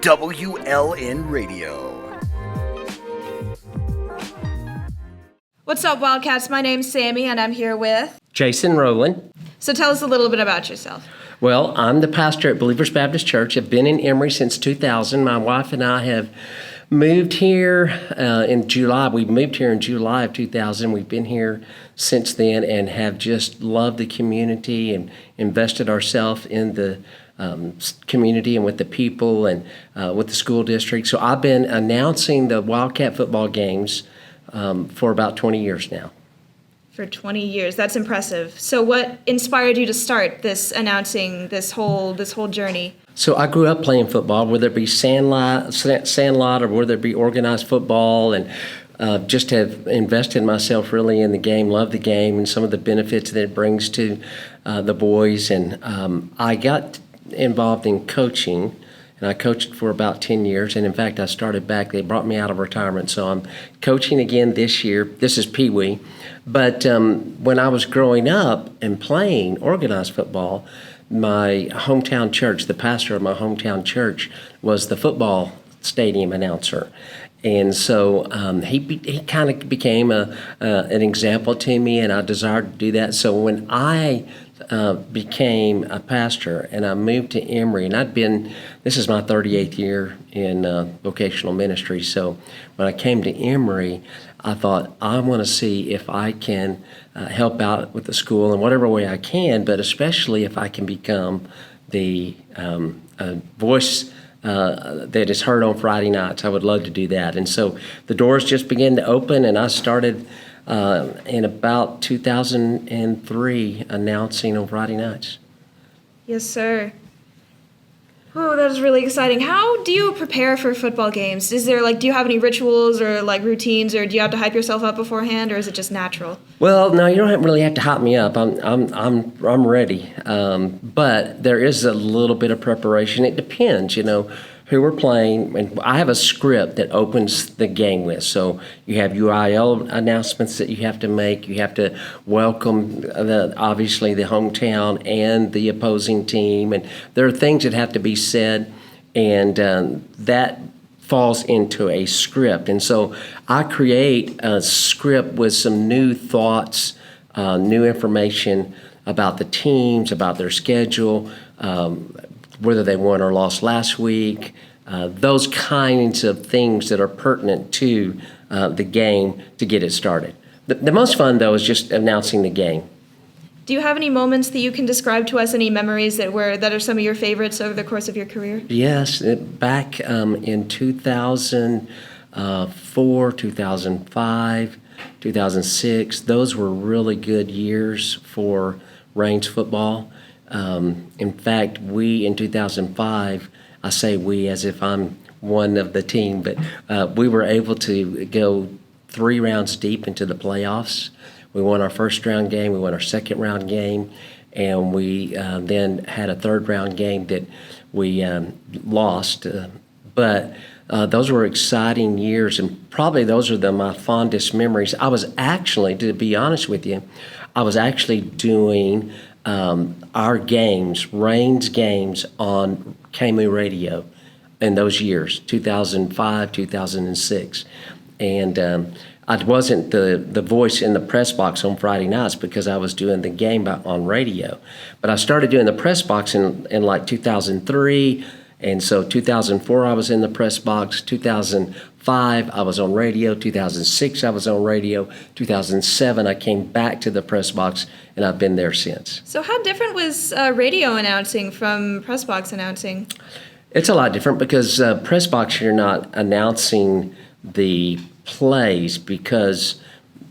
WLN Radio. What's up, Wildcats? My name's Sammy, and I'm here with Jason Rolen. So tell us a little bit about yourself. Well, I'm the pastor at Believers Baptist Church. I've been in Emory since 2000. My wife and I have moved here in July. We moved here in July of 2000. We've been here since then and have just loved the community and invested ourselves in the community and with the people and with the school district. So I've been announcing the Wildcat football games for about 20 years now. For 20 years. That's impressive. So what inspired you to start announcing this whole journey? So I grew up playing football, whether it be sandlot or whether it be organized football, and just have invested myself really in the game, love the game, and some of the benefits that it brings to the boys. And I got involved in coaching, and I coached for about 10 years. And in fact, I started back. They brought me out of retirement, so I'm coaching again this year. This is Pee Wee. But when I was growing up and playing organized football, my hometown church, the pastor of my hometown church, was the football stadium announcer. And so he kind of became an example to me, and I desired to do that. So when I became a pastor and I moved to Emory, and this is my 38th year in vocational ministry. So when I came to Emory, I thought, I want to see if I can help out with the school in whatever way I can, but especially if I can become the voice that is heard on Friday nights. I would love to do that. And so the doors just began to open, and I started in about 2003 announcing on Friday nights. Yes, sir. Oh, that is really exciting. How do you prepare for football games? Do you have any rituals or routines, or do you have to hype yourself up beforehand, or is it just natural? Well, no, you don't really have to hype me up. I'm ready. But there is a little bit of preparation. It depends, who we're playing. And I have a script that opens the game with. So you have UIL announcements that you have to make. You have to welcome, obviously, the hometown and the opposing team. And there are things that have to be said, and that falls into a script. And so I create a script with some new thoughts, new information about the teams, about their schedule, whether they won or lost last week, those kinds of things that are pertinent to the game to get it started. The most fun, though, is just announcing the game. Do you have any moments that you can describe to us, any memories that are some of your favorites over the course of your career? Yes. Back in 2004, 2005, 2006, those were really good years for Range football. In fact, we in 2005, I say we as if I'm one of the team, but we were able to go 3 rounds deep into the playoffs. We won our first round game, we won our second round game, and we then had a third round game that we lost. But those were exciting years, and probably those are my fondest memories. I was actually, to be honest with you, doing our games, Rain's games, on KMU radio in those years, 2005, 2006. And I wasn't the voice in the press box on Friday nights because I was doing the game on radio. But I started doing the press box in 2003. And so 2004, I was in the press box. 2005, I was on radio. 2006, I was on radio. 2007, I came back to the press box, and I've been there since. So how different was radio announcing from press box announcing? It's a lot different because press box, you're not announcing the plays because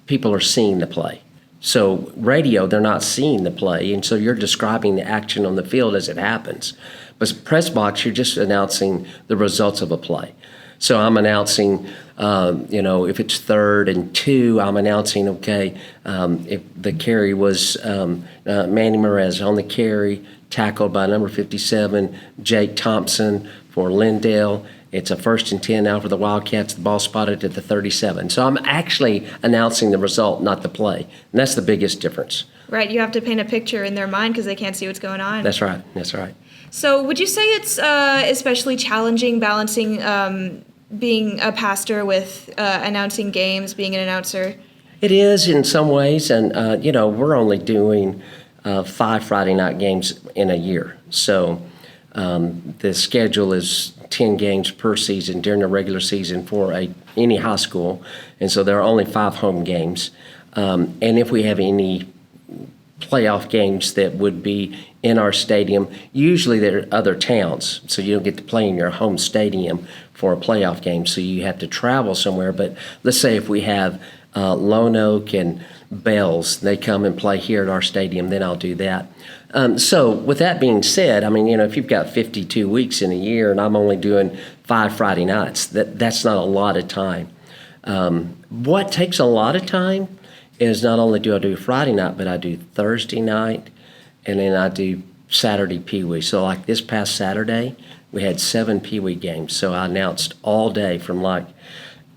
people are seeing the play. So radio, they're not seeing the play, and so you're describing the action on the field as it happens. But press box, you're just announcing the results of a play. So I'm announcing, if it's 3rd and 2, I'm announcing, if the carry was Manny Merez on the carry, tackled by number 57, Jake Thompson for Lindale. It's a 1st and 10 now for the Wildcats. The ball spotted at the 37. So I'm actually announcing the result, not the play. And that's the biggest difference. Right. You have to paint a picture in their mind because they can't see what's going on. That's right. That's right. So would you say it's especially challenging balancing being a pastor with announcing games, being an announcer? It is in some ways, and we're only doing 5 Friday night games in a year. So the schedule is 10 games per season during the regular season for any high school, and so there are only 5 home games. And if we have any playoff games that would be in our stadium, usually they're other towns, so you don't get to play in your home stadium for a playoff game, so you have to travel somewhere. But let's say if we have Lone Oak and Bells, they come and play here at our stadium, then I'll do that. So with that being said, I mean, if you've got 52 weeks in a year and I'm only doing 5 Friday nights, that's not a lot of time. What takes a lot of time is not only do I do Friday night, but I do Thursday night, and then I do Saturday Pee Wee. So like this past Saturday, we had 7 Pee Wee games. So I announced all day from like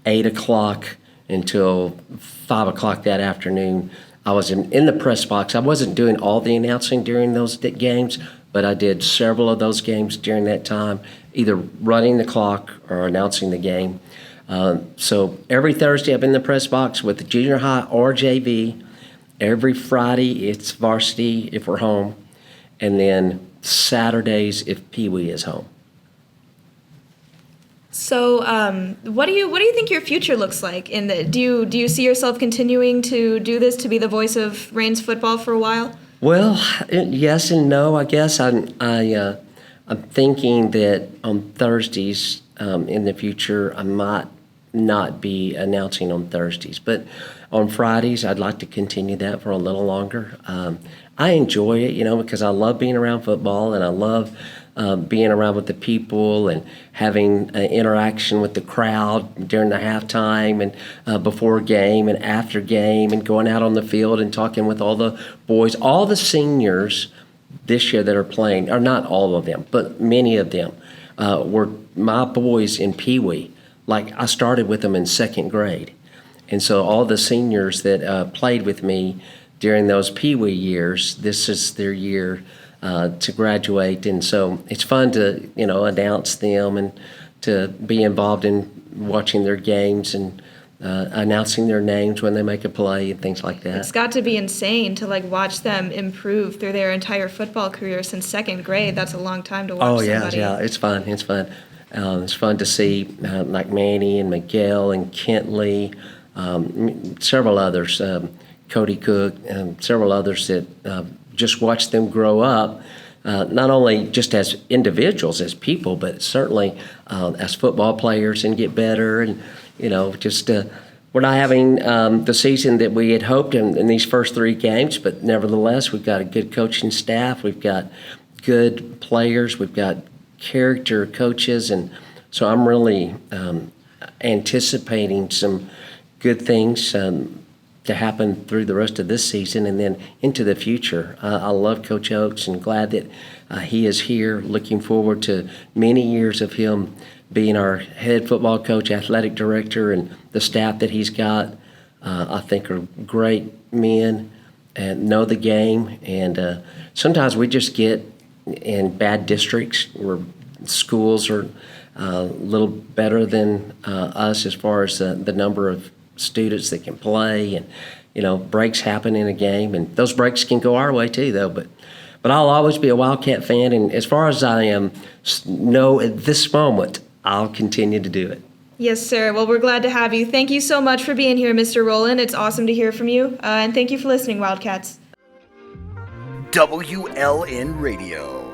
8 o'clock until 5 o'clock that afternoon. I was in the press box. I wasn't doing all the announcing during those games, but I did several of those games during that time, either running the clock or announcing the game. So every Thursday I'm in the press box with the junior high or JV. Every Friday it's varsity if we're home, and then Saturdays if Pee Wee is home. So, what do you think your future looks like? Do you see yourself continuing to do this, to be the voice of Raines football for a while? Well, yes and no. I guess I'm thinking that on Thursdays in the future I might not be announcing on Thursdays, but on Fridays I'd like to continue that for a little longer. I enjoy it, because I love being around football, and I love being around with the people and having interaction with the crowd during the halftime and before game and after game, and going out on the field and talking with all the boys. All the seniors this year that are playing, or not all of them, but many of them were my boys in Pee Wee. Like I started with them in 2nd grade. And so all the seniors that played with me during those Pee Wee years, this is their year to graduate. And so it's fun to, announce them and to be involved in watching their games and announcing their names when they make a play and things like that. It's got to be insane to watch them improve through their entire football career since 2nd grade. That's a long time to watch somebody. Yeah, it's fun. It's fun to see like Manny and Miguel and Kentley, several others, Cody Cook, several others that just watch them grow up, not only just as individuals, as people, but certainly as football players, and get better. And, we're not having the season that we had hoped in these first 3 games, but nevertheless, we've got a good coaching staff. We've got good players. We've got character coaches, and so I'm really anticipating some good things to happen through the rest of this season and then into the future. I love Coach Oakes and glad that he is here. Looking forward to many years of him being our head football coach, athletic director, and the staff that he's got. I think are great men and know the game, and sometimes we just get in bad districts where schools are a little better than us as far as the number of students that can play, and breaks happen in a game, and those breaks can go our way too, though. But I'll always be a Wildcat fan, and as far as I know at this moment, I'll continue to do it. Yes, sir. Well, we're glad to have you. Thank you so much for being here, Mr. Rolen. It's awesome to hear from you, and thank you for listening, Wildcats. WLN Radio.